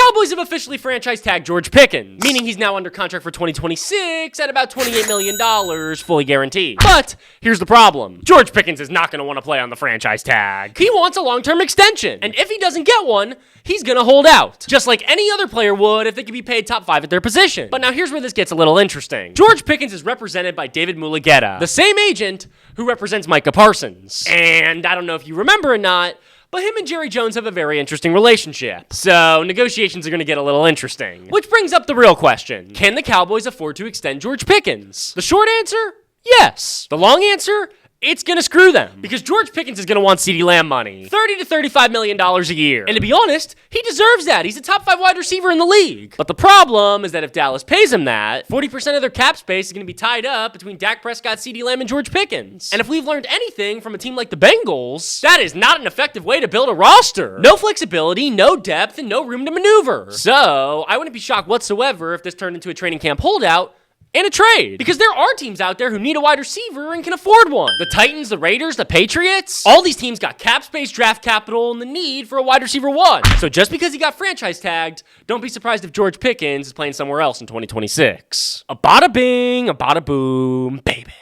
Cowboys have officially franchise tagged George Pickens, meaning he's now under contract for 2026 at about $28 million, fully guaranteed. But here's the problem. George Pickens is not going to want to play on the franchise tag. He wants a long-term extension, and if he doesn't get one, he's gonna hold out, just like any other player would if they could be paid top 5 at their position. But now here's where this gets a little interesting. George Pickens is represented by David Mulugheta, the same agent who represents Micah Parsons. And I don't know if you remember or not, but him and Jerry Jones have a very interesting relationship. So negotiations are gonna get a little interesting. Which brings up the real question. Can the Cowboys afford to extend George Pickens? The short answer, yes. The long answer, it's gonna screw them. Because George Pickens is gonna want CeeDee Lamb money. $30 to $35 million a year. And to be honest, he deserves that. He's a top 5 wide receiver in the league. But the problem is that if Dallas pays him that, 40% of their cap space is gonna be tied up between Dak Prescott, CeeDee Lamb, and George Pickens. And if we've learned anything from a team like the Bengals, that is not an effective way to build a roster. No flexibility, no depth, and no room to maneuver. So, I wouldn't be shocked whatsoever if this turned into a training camp holdout and a trade. Because there are teams out there who need a wide receiver and can afford one. The Titans, the Raiders, the Patriots, all these teams got cap space, draft capital, and the need for a wide receiver one. So just because he got franchise tagged, don't be surprised if George Pickens is playing somewhere else in 2026. A bada bing, a bada boom, baby.